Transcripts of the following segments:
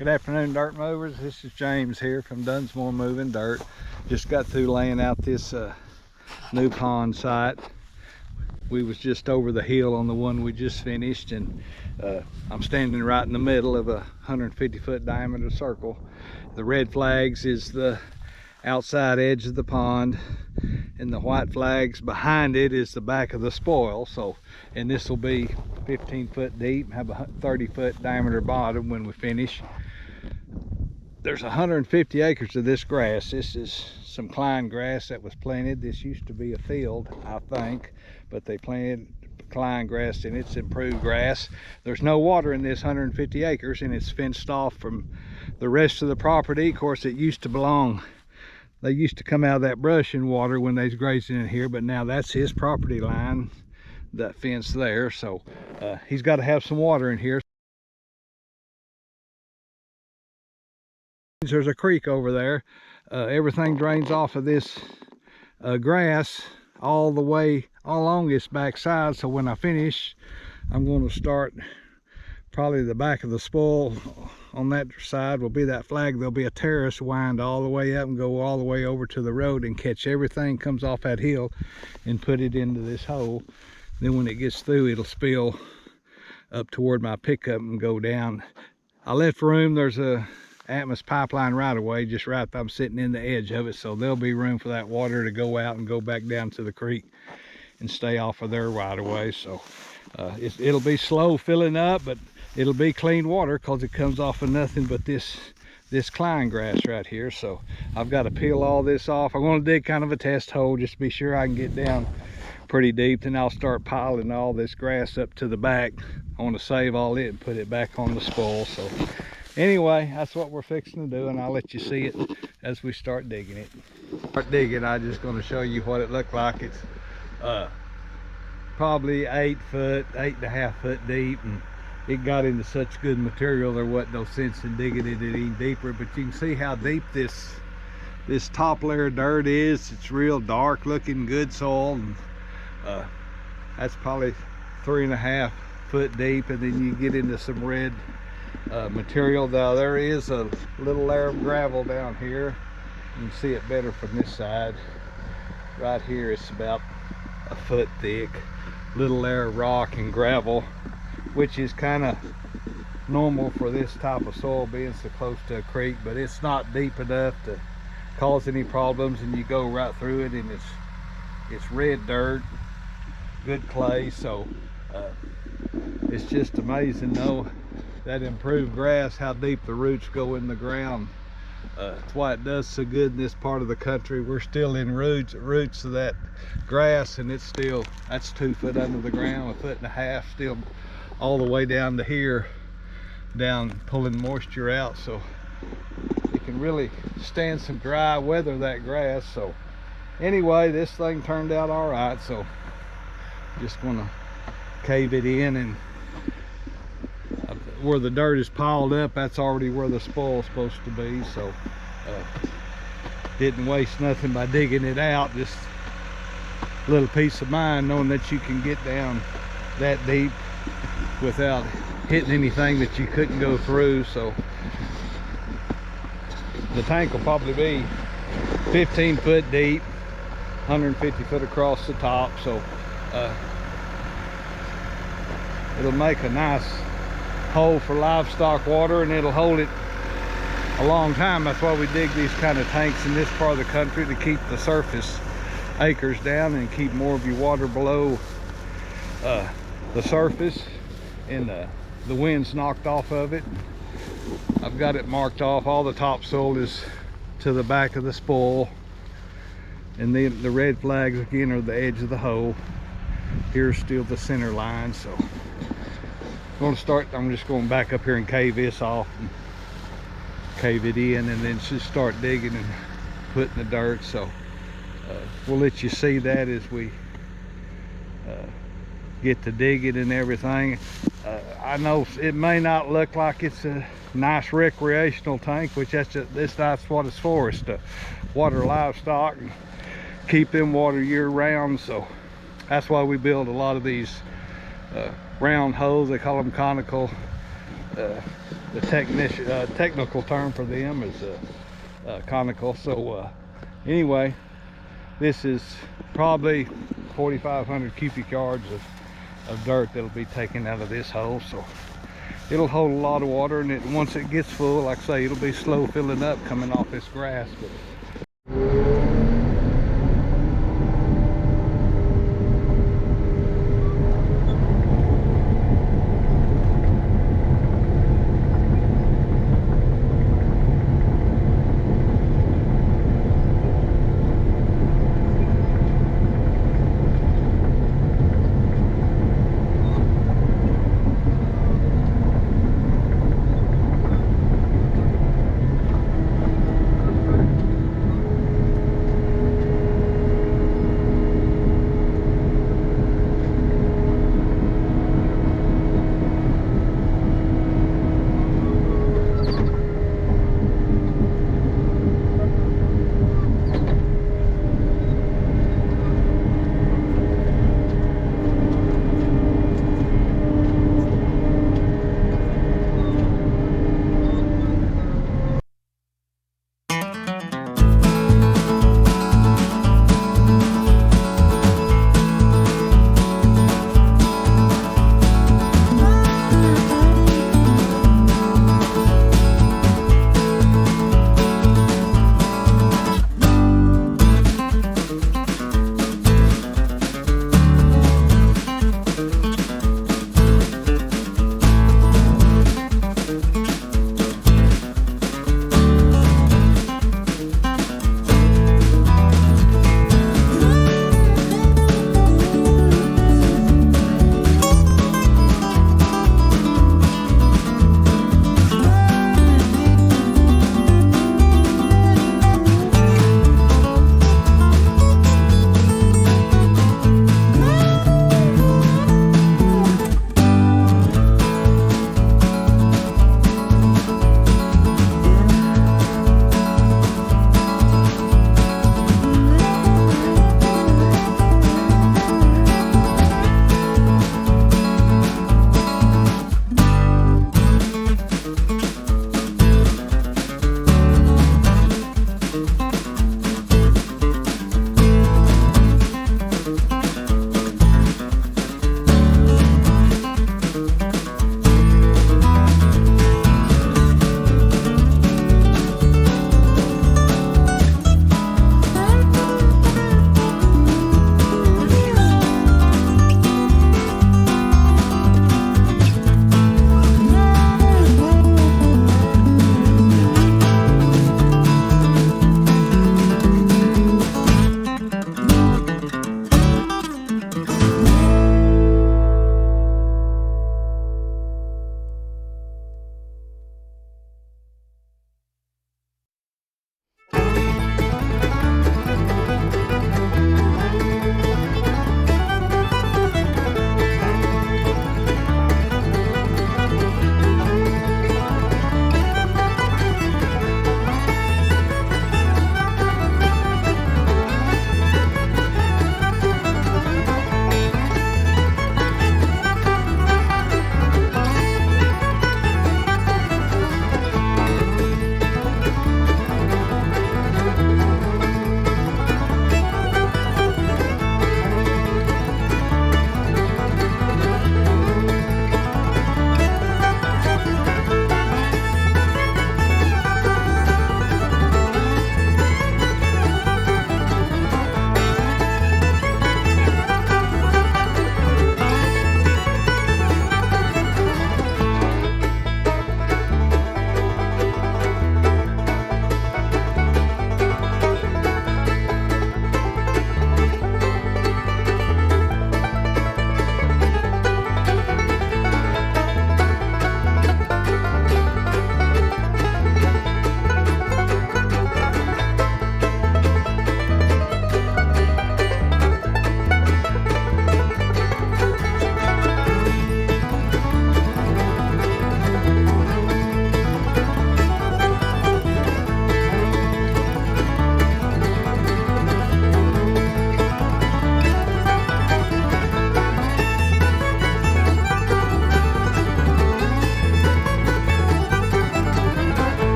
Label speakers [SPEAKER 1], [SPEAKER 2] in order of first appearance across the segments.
[SPEAKER 1] Good afternoon, dirt movers. This is James here from Dunsmore Moving Dirt. Just got through laying out this new pond site. We was just over the hill on the one we just finished, and I'm standing right in the middle of a 150-foot diameter circle. The red flags is the outside edge of the pond, and the white flags behind it is the back of the spoil. So, and this will be 15 foot deep, have a 30-foot diameter bottom when we finish. There's 150 acres of this grass. This is some cline grass that was planted. This used to be a field, I think, but they planted cline grass and it's improved grass. There's no water in this 150 acres, and it's fenced off from the rest of the property. Of course, it used to belong, they used to come out of that brush and water when they was grazing in here, but now that's his property line, that fence there. So he's got to have some water in here. There's a creek over there. Everything drains off of this grass all the way along this back side. So when I finish, I'm going to start probably the back of the spoil. On that side will be that flag. There'll be a terrace wind all the way up and go all the way over to the road and catch everything comes off that hill and put it into this hole. Then when it gets through, it'll spill up toward my pickup and go down. I left room. There's a Atmos pipeline right away, just right there. I'm sitting in the edge of it, so there'll be room for that water to go out and go back down to the creek and stay off of their right away. So it'll be slow filling up, but it'll be clean water because it comes off of nothing but this cline grass right here. So I've got to peel all this off. I'm going to dig kind of a test hole just to be sure I can get down pretty deep. Then I'll start piling all this grass up to the back. I want to save all it and put it back on the spoil. So anyway, that's what we're fixing to do, and I'll let you see it as we start digging it. Start digging, I'm just going to show you what it looked like. It's probably 8.5 foot deep, and it got into such good material there wasn't no sense in digging it any deeper. But you can see how deep this top layer of dirt is. It's real dark looking, good soil, and that's probably 3.5 foot deep, and then you get into some red material. Now there is a little layer of gravel down here. You can see it better from this side. Right here it's about a foot thick, little layer of rock and gravel, which is kind of normal for this type of soil being so close to a creek, but it's not deep enough to cause any problems. And you go right through it, and it's red dirt, good clay. So it's just amazing though, that improved grass, how deep the roots go in the ground. That's why it does so good in this part of the country. We're still in roots of that grass, and it's still, that's 2 foot under the ground, 1.5 foot still all the way down to here, down pulling moisture out. So it can really stand some dry weather, that grass. So anyway, this thing turned out all right. So just want to cave it in, and where the dirt is piled up, that's already where the spoil is supposed to be. So didn't waste nothing by digging it out. Just a little peace of mind knowing that you can get down that deep without hitting anything that you couldn't go through. So the tank will probably be 15 foot deep, 150 foot across the top. So it'll make a nice hole for livestock water, and it'll hold it a long time. That's why we dig these kind of tanks in this part of the country, to keep the surface acres down and keep more of your water below the surface, and the wind's knocked off of it. I've got it marked off. All the topsoil is to the back of the spoil, and the red flags again are the edge of the hole. Here's still the center line. So I'm just going back up here and cave this off and cave it in, and then just start digging and putting the dirt. So we'll let you see that as we get to digging and everything. I know it may not look like it's a nice recreational tank, which that's what it's for. It's to water livestock and keep them water year round. So that's why we build a lot of these round holes. They call them conical the technical term for them is conical. So anyway, this is probably 4,500 cubic yards of dirt that'll be taken out of this hole. So it'll hold a lot of water, and once it gets full, like I say, it'll be slow filling up coming off this grass. But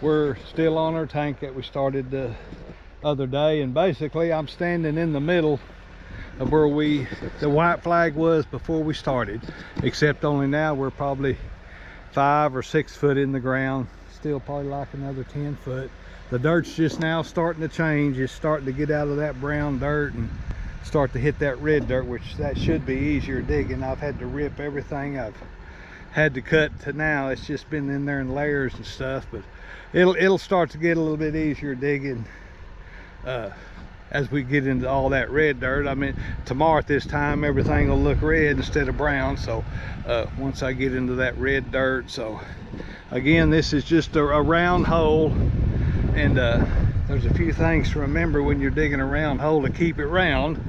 [SPEAKER 1] we're still on our tank that we started the other day, and basically I'm standing in the middle of where the white flag was before we started, except only now we're probably 5 or 6 foot in the ground, still probably like another 10 foot. The dirt's just now starting to change. It's starting to get out of that brown dirt and start to hit that red dirt, which that should be easier digging. I've had to rip everything I've had to cut to now. It's just been in there in layers and stuff, but it'll start to get a little bit easier digging as we get into all that red dirt. I mean, tomorrow at this time everything will look red instead of brown, so once I get into that red dirt. So again, this is just a round hole, and there's a few things to remember when you're digging a round hole to keep it round.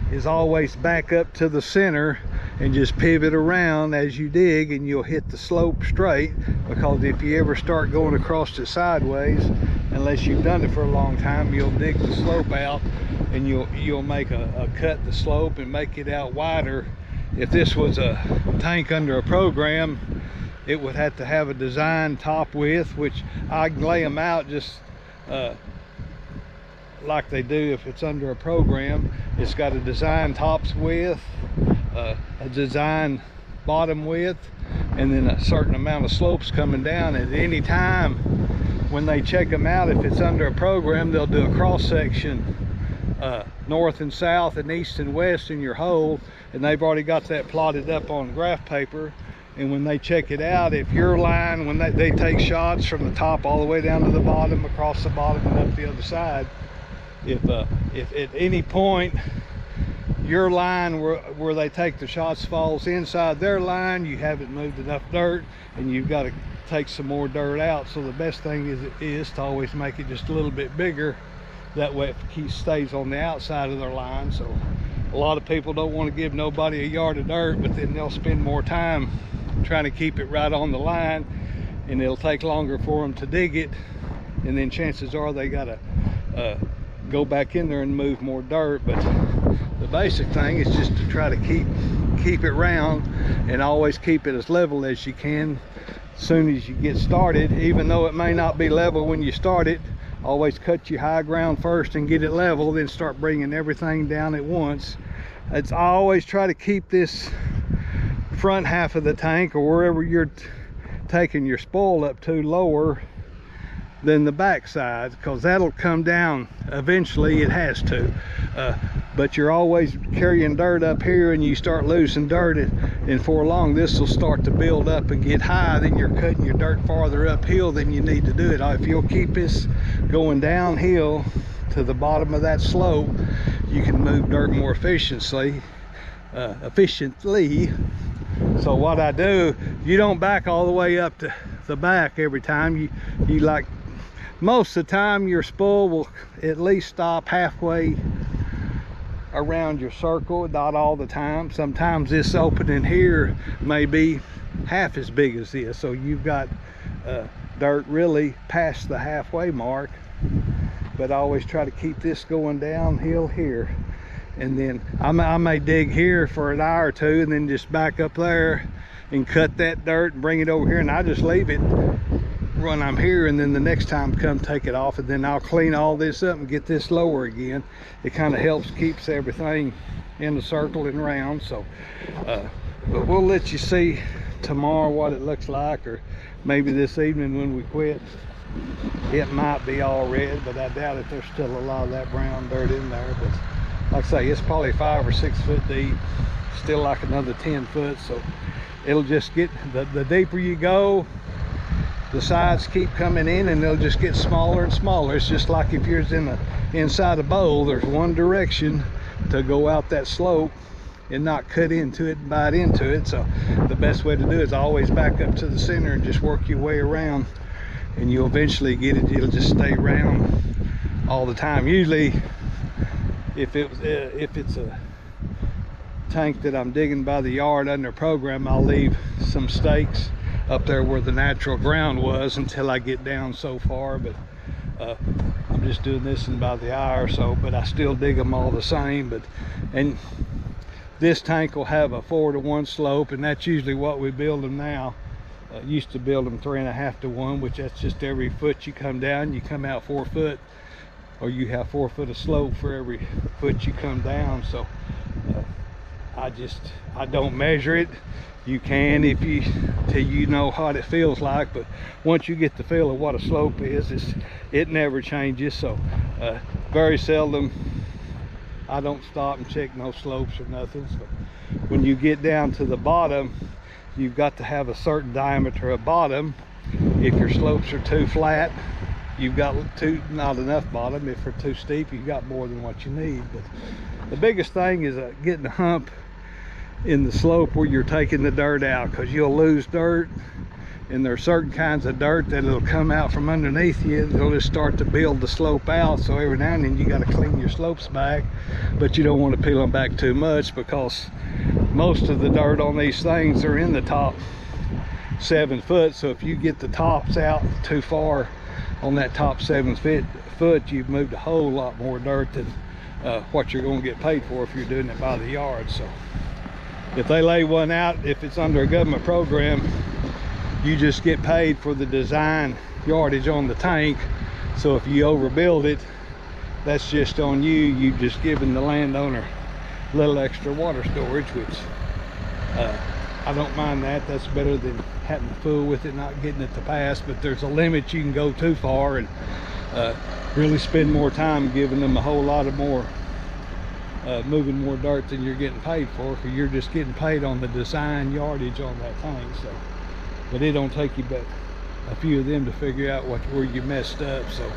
[SPEAKER 1] Is always back up to the center and just pivot around as you dig, and you'll hit the slope straight, because if you ever start going across it sideways, unless you've done it for a long time, you'll dig the slope out and you'll make a cut the slope and make it out wider. If this was a tank under a program, it would have to have a design top width, which I can lay them out just like they do if it's under a program. It's got a design tops width, a design bottom width, and then a certain amount of slopes coming down. At any time when they check them out, if it's under a program, they'll do a cross section north and south and east and west in your hole, and they've already got that plotted up on graph paper. And when they check it out, if your line, when they take shots from the top all the way down to the bottom, across the bottom and up the other side, if at any point your line where they take the shots falls inside their line, you haven't moved enough dirt and you've got to take some more dirt out. So the best thing is to always make it just a little bit bigger. That way it stays on the outside of their line. So a lot of people don't want to give nobody a yard of dirt, but then they'll spend more time trying to keep it right on the line, and it'll take longer for them to dig it, and then chances are they gotta go back in there and move more dirt. But the basic thing is just to try to keep it round and always keep it as level as you can as soon as you get started. Even though it may not be level when you start it, always cut your high ground first and get it level, then start bringing everything down at once. I always try to keep this front half of the tank, or wherever you're taking your spoil up to, lower than the back side, because that'll come down eventually. It has to, but you're always carrying dirt up here, and you start losing dirt, and for long this will start to build up and get high. Then you're cutting your dirt farther uphill than you need to do it. If you'll keep this going downhill to the bottom of that slope, you can move dirt more efficiently. So what I do, you don't back all the way up to the back every time. You like, most of the time your spool will at least stop halfway around your circle, not all the time. Sometimes this opening here may be half as big as this, so you've got dirt really past the halfway mark. But I always try to keep this going downhill here, and then I may dig here for an hour or two and then just back up there and cut that dirt and bring it over here, and I just leave it when I'm here, and then the next time come take it off, and then I'll clean all this up and get this lower again. It kind of helps, keeps everything in the circle and round. So but we'll let you see tomorrow what it looks like, or maybe this evening when we quit. It might be all red, but I doubt it. There's still a lot of that brown dirt in there. But like I say, it's probably 5 or 6 foot deep, still like another 10 foot. So it'll just get, the deeper you go, the sides keep coming in, and they'll just get smaller and smaller. It's just like if you're inside a bowl, there's one direction to go out that slope and not cut into it and bite into it. So the best way to do it is always back up to the center and just work your way around, and you'll eventually get it. It'll just stay round all the time. Usually if it's a tank that I'm digging by the yard under a program, I'll leave some stakes up there where the natural ground was until I get down so far. But I'm just doing this in by the eye or so, but I still dig them all the same. And this tank will have a 4-to-1 slope, and that's usually what we build them now. Used to build them 3.5 to 1, which that's just every foot you come down, you come out 4 foot, or you have 4 foot of slope for every foot you come down. So I don't measure it. You can if you till you know what it feels like, but once you get the feel of what a slope is, it never changes. So very seldom I don't stop and check no slopes or nothing. So when you get down to the bottom, you've got to have a certain diameter of bottom. If your slopes are too flat, you've got not enough bottom. If they're too steep, you've got more than what you need. But the biggest thing is getting the hump in the slope where you're taking the dirt out, because you'll lose dirt, and there are certain kinds of dirt that will come out from underneath you. They'll just start to build the slope out. So every now and then you got to clean your slopes back, but you don't want to peel them back too much, because most of the dirt on these things are in the top 7 foot. So if you get the tops out too far on that top 7 foot, you've moved a whole lot more dirt than what you're going to get paid for if you're doing it by the yard. So if they lay one out, if it's under a government program, you just get paid for the design yardage on the tank. So if you overbuild it, that's just on you. You've just given the landowner a little extra water storage, which I don't mind that. That's better than having to fool with it, not getting it to pass. But there's a limit. You can go too far and really spend more time giving them a whole lot of more moving more dirt than you're getting paid for, because you're just getting paid on the design yardage on that tank. So, but it don't take you but a few of them to figure out where you messed up. So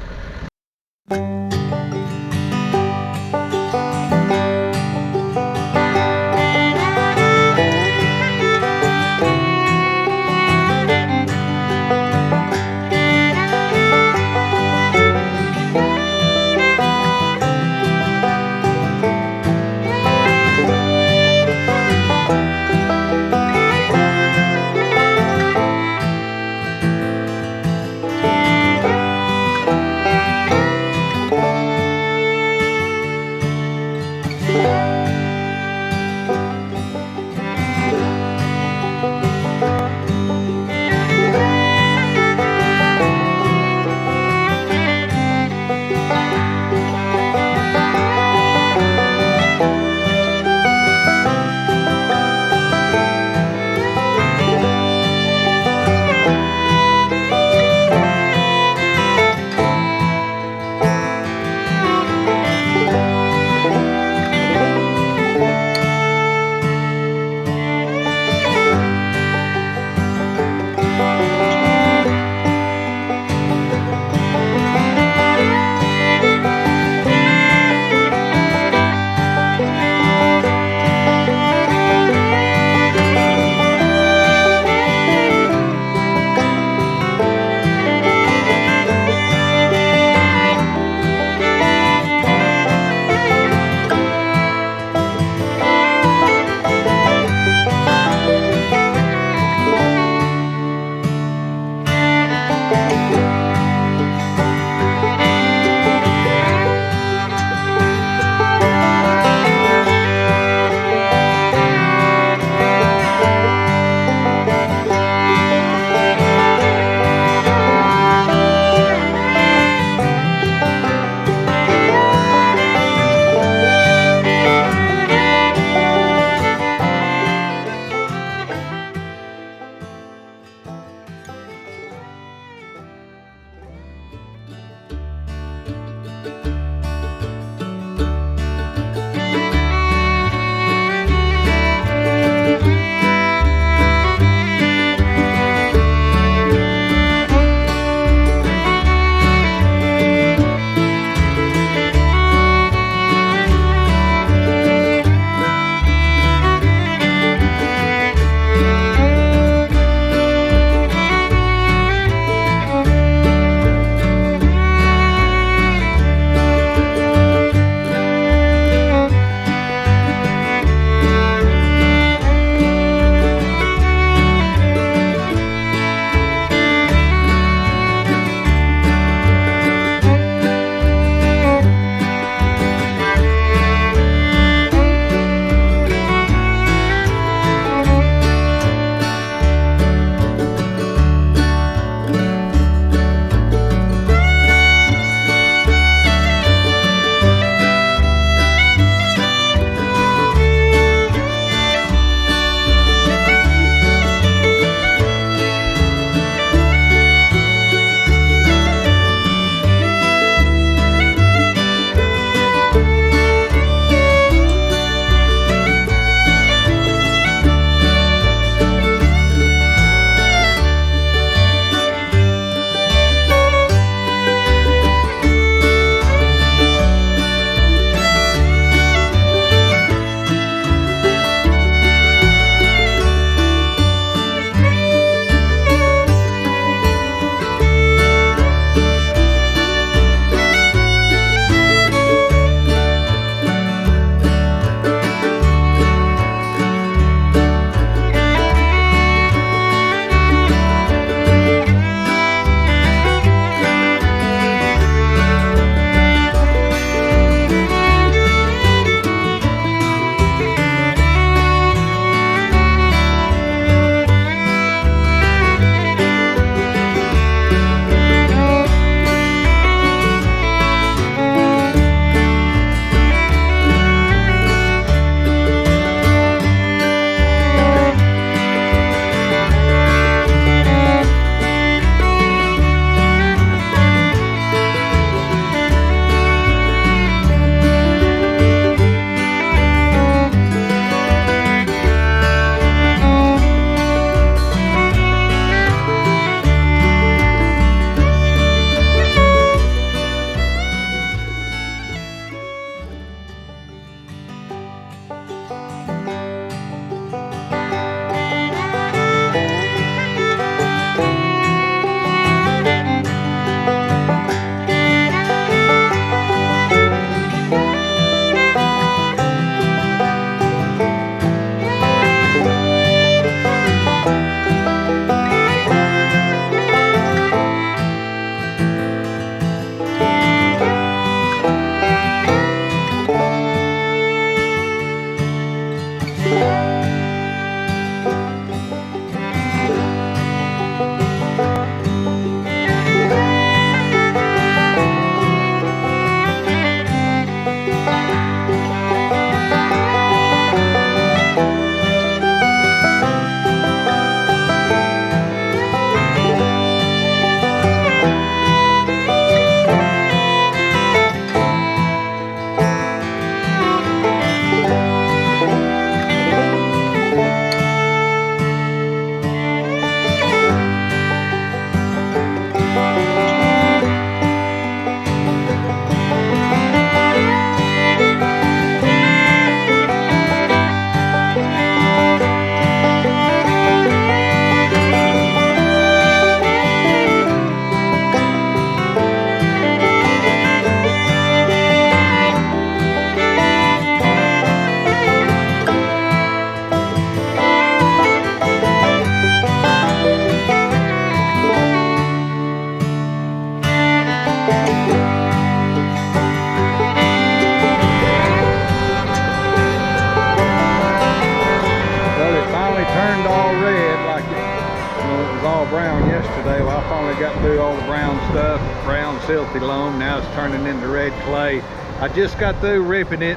[SPEAKER 1] all brown yesterday. Well, I finally got through all the brown stuff, brown silty loam. Now it's turning into red clay. I just got through ripping it.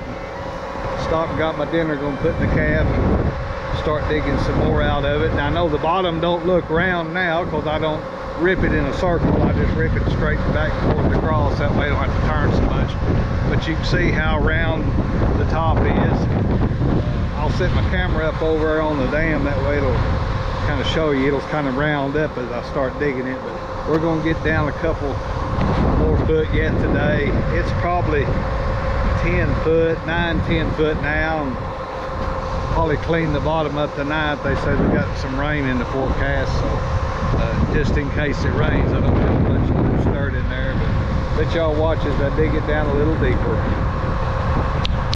[SPEAKER 1] Stopped and got my dinner, gonna put in the cab and start digging some more out of it. And I know the bottom don't look round now because I don't rip it in a circle. I just rip it straight back and forth across. That way I don't have to turn so much. But you can see how round the top is. I'll set my camera up over on the dam, that way it'll kind of show you. It'll kind of round up as I start digging it. But we're going to get down a couple more foot yet today. It's probably 10 foot, 9-10 foot now, and probably clean the bottom up tonight. They say we got some rain in the forecast, so just in case it rains, I don't have much loose dirt in there. But let y'all watch as I dig it down a little deeper.